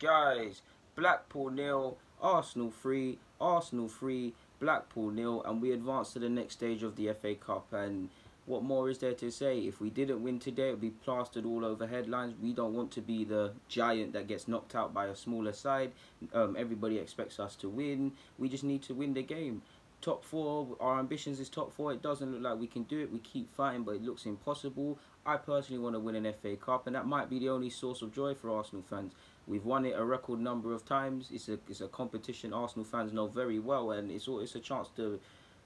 guys. Blackpool nil, Arsenal 3, Arsenal 3, Blackpool nil, and we advance to the next stage of the FA Cup. And what more is there to say? If we didn't win today, it would be plastered all over headlines. We don't want to be the giant that gets knocked out by a smaller side. Everybody expects us to win. We just need to win the game. Top four, our ambitions is top four. It doesn't look like we can do it. We keep fighting, but it looks impossible. I personally want to win an FA Cup, and that might be the only source of joy for Arsenal fans. We've won it a record number of times. It's a competition Arsenal fans know very well, and it's a chance to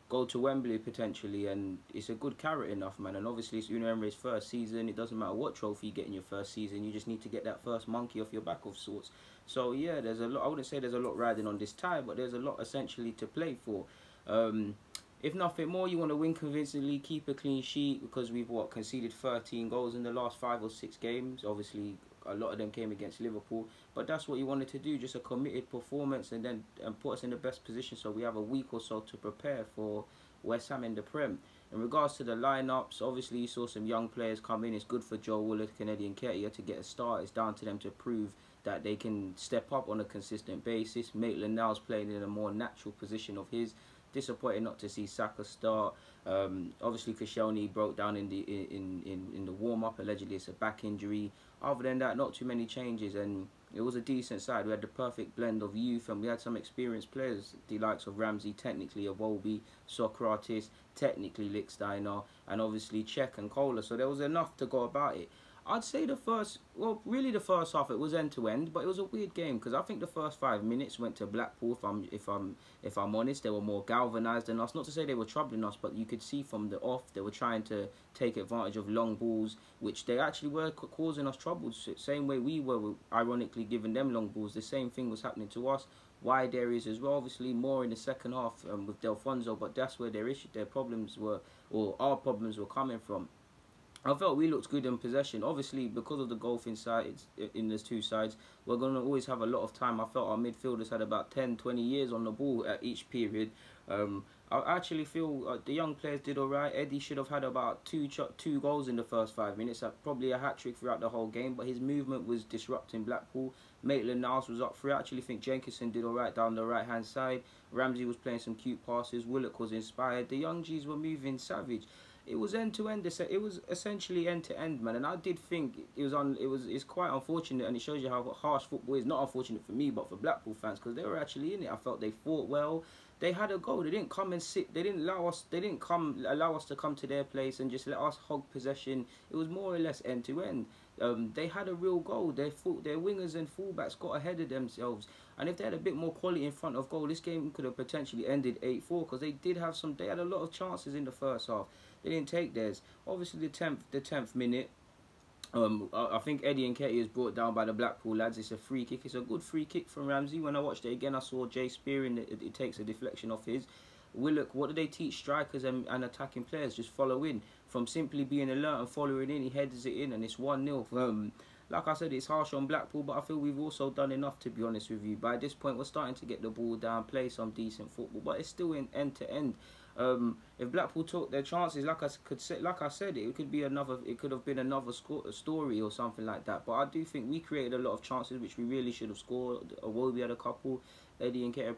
go to Wembley potentially, and it's a good carrot enough, man. And obviously it's Unai Emery's first season. It doesn't matter what trophy you get in your first season. You just need to get that first monkey off your back of sorts. So yeah, there's a lot. I wouldn't say there's a lot riding on this tie, but there's a lot essentially to play for. If nothing more, you want to win convincingly, keep a clean sheet, because we've conceded 13 goals in the last 5 or 6 games. Obviously, a lot of them came against Liverpool, but that's what you wanted to do, just a committed performance, and then put us in the best position so we have a week or so to prepare for West Ham in the Prem. In regards to the lineups, obviously you saw some young players come in. It's good for Joe Wilock and Eddie Nketiah to get a start. It's down to them to prove that they can step up on a consistent basis. Maitland-Niles playing in a more natural position of his. Disappointed not to see Saka start. Obviously, Koscielny broke down in the warm up. Allegedly, it's a back injury. Other than that, not too many changes, and it was a decent side. We had the perfect blend of youth, and we had some experienced players, the likes of Ramsey, technically Iwobi, Socrates, technically Lichtsteiner, and obviously Cech and Kohler. So there was enough to go about it. I'd say the first half it was end to end, but it was a weird game because I think the first 5 minutes went to Blackpool. If I'm honest, they were more galvanised than us. Not to say they were troubling us, but you could see from the off they were trying to take advantage of long balls, which they actually were causing us troubles. Same way we were, ironically, giving them long balls. The same thing was happening to us. Wide areas as well. Obviously more in the second half with Delfonso, but that's where their problems were, or our problems were coming from. I felt we looked good in possession. Obviously, because of the golf inside in those two sides, we're going to always have a lot of time. I felt our midfielders had about 10, 20 years on the ball at each period. I actually feel the young players did all right. Eddie should have had about two goals in the first 5 minutes. Probably a hat-trick throughout the whole game, but his movement was disrupting Blackpool. Maitland-Niles was up free. I actually think Jenkinson did all right down the right-hand side. Ramsey was playing some cute passes. Willock was inspired. The young G's were moving savage. It was end to end. It was essentially end to end, man. And I did think it's quite unfortunate, and it shows you how harsh football is. Not unfortunate for me, but for Blackpool fans, because they were actually in it. I felt they fought well. They had a goal. They didn't come and sit. They didn't allow us. They didn't allow us to come to their place and just let us hog possession. It was more or less end to end. They had a real goal. Their wingers and fullbacks got ahead of themselves. And if they had a bit more quality in front of goal, this game could have potentially ended 8-4, because they had a lot of chances in the first half. They didn't take theirs. Obviously, the 10th minute, I think Eddie Nketiah is brought down by the Blackpool lads. It's a free kick. It's a good free kick from Ramsey. When I watched it again, I saw Jay spearing. It takes a deflection off his. Willock, what do they teach strikers and attacking players? Just follow in. From simply being alert and following in, he heads it in, and it's 1-0. Like I said, it's harsh on Blackpool, but I feel we've also done enough, to be honest with you. By this point, we're starting to get the ball down, play some decent football, but it's still in end to end. If Blackpool took their chances, like I said, it could have been another story or something like that. But I do think we created a lot of chances which we really should have scored. Iwobi had a couple. Eddie and Nketiah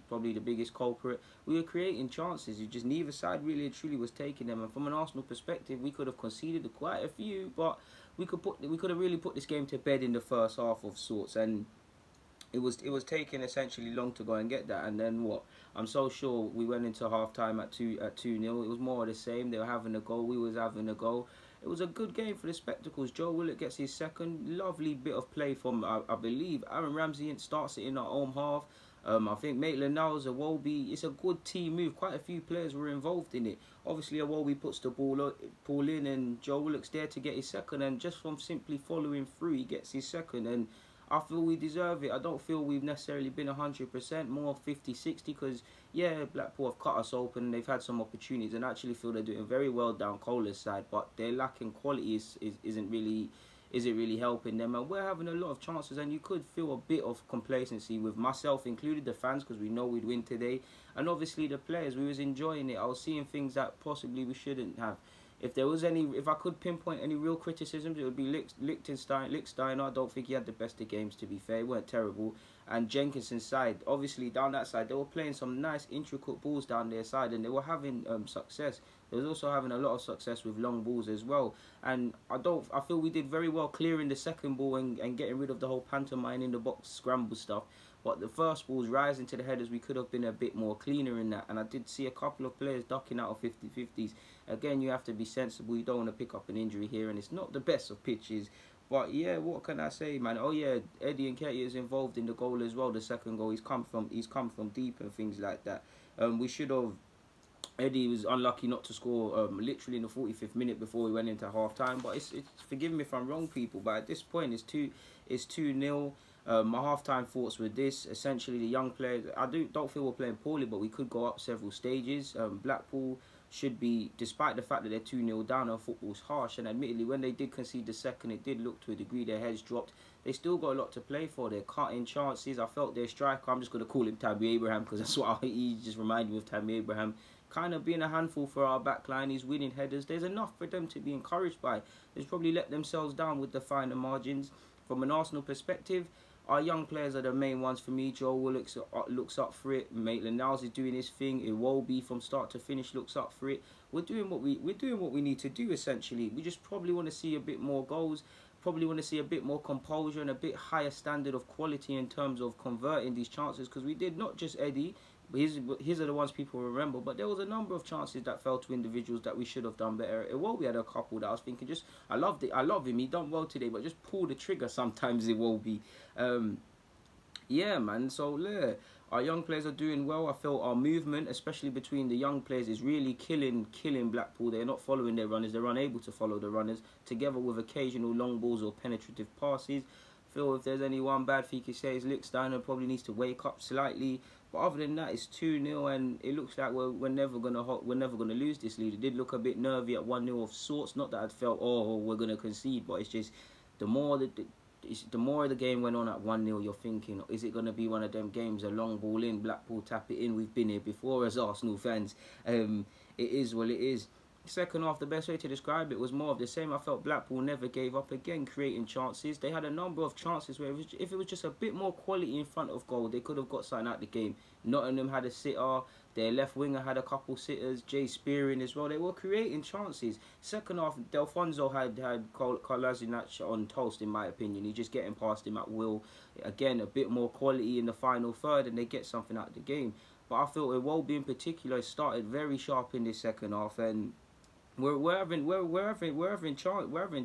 probably the biggest culprit. We were creating chances. You just neither side really and truly was taking them. And from an Arsenal perspective, we could have conceded quite a few, but we could have really put this game to bed in the first half of sorts. And it was taking essentially long to go and get that. And then what? I'm so sure we went into half time at 2-0. It was more of the same. They were having a goal. We was having a goal. It was a good game for the spectacles. Joe Willock gets his second. Lovely bit of play from, I believe, Aaron Ramsey starts it in our home half. I think Maitland-Niles, Iwobi, it's a good team move. Quite a few players were involved in it. Obviously, Iwobi puts the ball in, and Joe Willock's there to get his second. And just from simply following through, he gets his second. And I feel we deserve it. I don't feel we've necessarily been 100%, more 50-60, because, yeah, Blackpool have cut us open and they've had some opportunities, and I actually feel they're doing very well down Kohler's side, but their lacking quality isn't really helping them, and we're having a lot of chances, and you could feel a bit of complacency with myself included, the fans, because we know we'd win today, and obviously the players. We was enjoying it. I was seeing things that possibly we shouldn't have. if there was any, if I could pinpoint any real criticisms, it would be Lichtsteiner. I don't think he had the best of games, to be fair. He weren't terrible. And Jenkinson's side, obviously down that side, they were playing some nice intricate balls down their side, and they were having success. They was also having a lot of success with long balls as well. And I feel we did very well clearing the second ball and getting rid of the whole pantomime in the box scramble stuff. But the first balls rising to the headers, we could have been a bit more cleaner in that. And I did see a couple of players ducking out of 50-50s. Again, you have to be sensible. You don't want to pick up an injury here, and it's not the best of pitches. But yeah, what can I say, man? Oh yeah, Eddie Nketiah is involved in the goal as well. The second goal, he's come from deep and things like that. We should have. Eddie was unlucky not to score literally in the 45th minute before we went into half time. But it's forgive me if I'm wrong, people. But at this point, it's 2-0. My half-time thoughts were this: essentially, the young players. Don't feel we're playing poorly, but we could go up several stages. Blackpool should be, despite the fact that they're 2-0 down, our football's harsh. And admittedly, when they did concede the second, it did look to a degree their heads dropped. They still got a lot to play for. They're cutting chances. I felt their striker, I'm just going to call him Tammy Abraham because that's what he just reminded me of, Tammy Abraham. Kind of being a handful for our backline. He's winning headers. There's enough for them to be encouraged by. They've probably let themselves down with the finer margins. From an Arsenal perspective, our young players are the main ones for me. Joe Wilock looks up for it. Maitland-Niles is doing his thing. Iwobi from start to finish looks up for it. We're doing what we need to do essentially. We just probably want to see a bit more goals. Probably want to see a bit more composure and a bit higher standard of quality in terms of converting these chances, because we did not just Eddie. His are the ones people remember, but there was a number of chances that fell to individuals that we should have done better. Iwobi had a couple that I was thinking, I love him. He done well today, but just pull the trigger sometimes. Iwobi. Yeah, man. So yeah, our young players are doing well. I feel our movement, especially between the young players, is really killing Blackpool. They're not following their runners. They're unable to follow the runners, together with occasional long balls or penetrative passes. Feel if there's any one bad thing you could say is Lichtsteiner probably needs to wake up slightly. But other than that, it's 2-0, and it looks like we're never gonna lose this lead. It did look a bit nervy at 1-0 of sorts. Not that I felt we're gonna concede, but it's just the more the game went on at 1-0, you're thinking, is it gonna be one of them games, a long ball in, Blackpool tap it in? We've been here before as Arsenal fans. It is what it is. Second half, the best way to describe it was more of the same. I felt Blackpool never gave up, again creating chances. They had a number of chances where if it was just a bit more quality in front of goal, they could have got something out of the game. Nottingham had a sitter, their left winger had a couple sitters, Jay Spearing as well. They were creating chances. Second half, Delfonso had Kolasinac on toast, in my opinion. He's just getting past him at will. Again, a bit more quality in the final third, and they get something out of the game. But I felt Iwobi in particular started very sharp in this second half, and we're having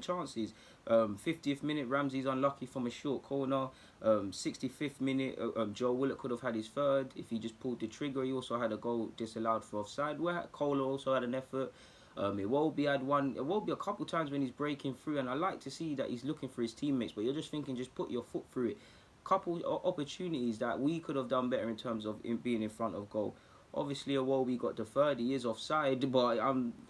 chances. 50th minute, Ramsey's unlucky from a short corner. 65th minute, Joe Wilock could have had his third if he just pulled the trigger. He also had a goal disallowed for offside. Cola also had an effort. Iwobi had one. Iwobi a couple times when he's breaking through, and I like to see that he's looking for his teammates. But you're just thinking, just put your foot through it. Couple opportunities that we could have done better in terms of being in front of goal. Obviously, Iwobi got the third. He is offside, but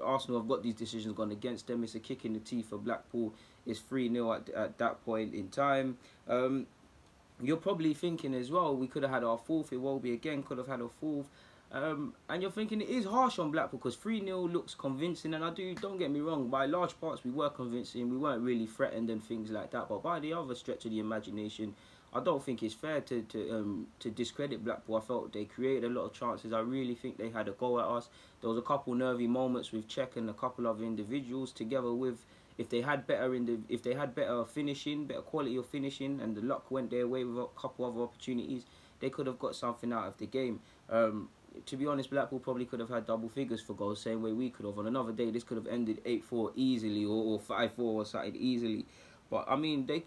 Arsenal have got these decisions gone against them. It's a kick in the teeth for Blackpool. It's 3-0 at that point in time. You're probably thinking as well, we could have had our fourth. Iwobi again could have had a fourth. And you're thinking it is harsh on Blackpool because 3-0 looks convincing, and don't get me wrong, by large parts we were convincing. We weren't really threatened and things like that, but by the other stretch of the imagination, I don't think it's fair to discredit Blackpool. I felt they created a lot of chances. I really think they had a go at us. There was a couple nervy moments with Czech and a couple of individuals, together with if they had better finishing, better quality of finishing, and the luck went their way with a couple other opportunities, they could have got something out of the game. To be honest, Blackpool probably could have had double figures for goals, same way we could have. On another day, this could have ended 8-4 easily, or 5-4 or something easily. But I mean, they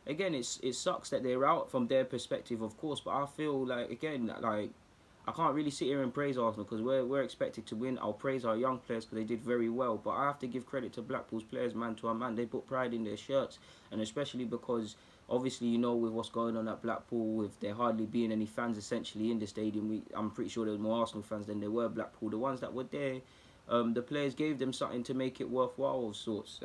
again, it sucks that they're out from their perspective, of course. But I feel like, again, like I can't really sit here and praise Arsenal because we're expected to win. I'll praise our young players because they did very well. But I have to give credit to Blackpool's players, man to man. They put pride in their shirts, and especially because obviously, you know, with what's going on at Blackpool, with there hardly being any fans essentially in the stadium, I'm pretty sure there were more Arsenal fans than there were Blackpool. The ones that were there, the players gave them something to make it worthwhile of sorts.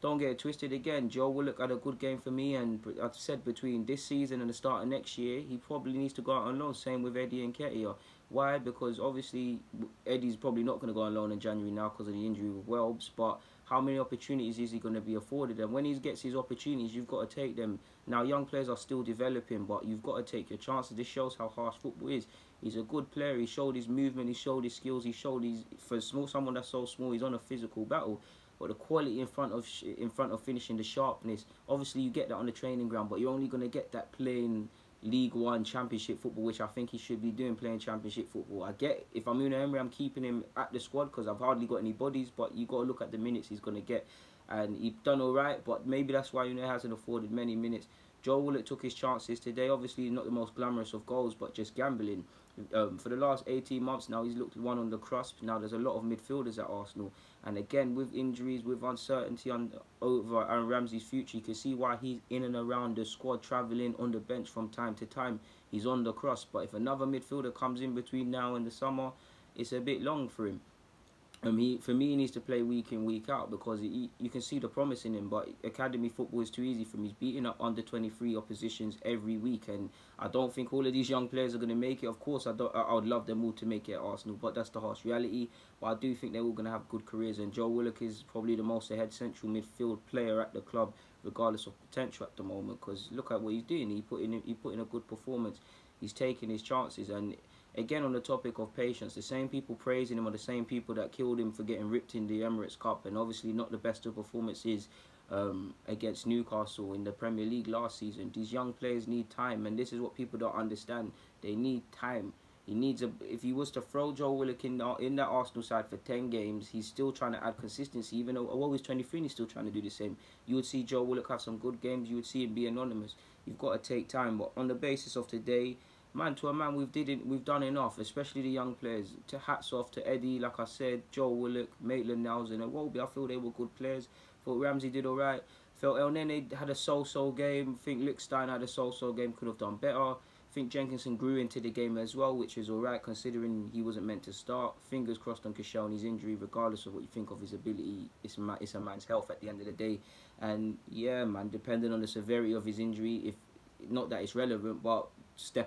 don't get it twisted again. Joe Willock had a good game for me, and I've said between this season and the start of next year, he probably needs to go out on loan. Same with Eddie and Ketia. Why? Because obviously Eddie's probably not going to go on loan in January now because of the injury with Welbs. But how many opportunities is he going to be afforded? And when he gets his opportunities, you've got to take them. Now, young players are still developing, but you've got to take your chances. This shows how harsh football is. He's a good player. He showed his movement. He showed his skills. He showed his for someone that's so small. He's on a physical battle. But the quality in front of finishing, the sharpness. Obviously, you get that on the training ground, but you're only going to get that playing League One Championship football, which I think he should be doing, playing Championship football. I get if I'm Unai Emery, I'm keeping him at the squad because I've hardly got any bodies. But you got to look at the minutes he's going to get, and he done all right. But maybe that's why Unai hasn't afforded many minutes. Joe Willock took his chances today. Obviously, not the most glamorous of goals, but just gambling. For the last 18 months now, he's looked one on the cusp. Now, there's a lot of midfielders at Arsenal. And again, with injuries, with uncertainty over Aaron Ramsey's future, you can see why he's in and around the squad, travelling on the bench from time to time. He's on the cusp. But if another midfielder comes in between now and the summer, it's a bit long for him. For me, he needs to play week in, week out because you can see the promise in him. But academy football is too easy for him. He's beating up under 23 oppositions every week, and I don't think all of these young players are going to make it. Of course, I would love them all to make it at Arsenal, but that's the harsh reality. But I do think they're all going to have good careers, and Joe Willock is probably the most ahead central midfield player at the club, regardless of potential at the moment. Because look at what he's doing. He put in a good performance. He's taking his chances, and again, on the topic of patience, the same people praising him are the same people that killed him for getting ripped in the Emirates Cup, and obviously not the best of performances against Newcastle in the Premier League last season. These young players need time, and this is what people don't understand. They need time. If he was to throw Joe Willock in that Arsenal side for 10 games, he's still trying to add consistency. Even though he's 23 and he's still trying to do the same. You would see Joe Willock have some good games. You would see him be anonymous. You've got to take time. But on the basis of today, man to a man, we've done enough, especially the young players. To hats off to Eddie, like I said, Joe Willock, Maitland-Niles and Iwobi. I feel they were good players. Thought Ramsey did alright. Felt El Nene had a so-so game. Think Lichtstein had a so-so game, could have done better. Think Jenkinson grew into the game as well, which is alright considering he wasn't meant to start. Fingers crossed on Koscielny's injury, regardless of what you think of his ability. It's a man's health at the end of the day. And yeah, man, depending on the severity of his injury, if not that it's relevant, but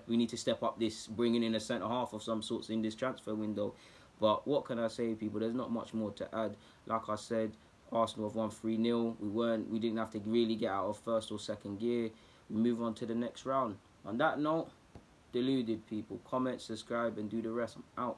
we need to step up this, bringing in a centre half of some sorts in this transfer window. But what can I say, people? There's not much more to add. Like I said, Arsenal have won 3-0. We didn't have to really get out of first or second gear. We move on to the next round. On that note, deluded people. Comment, subscribe, and do the rest. I'm out.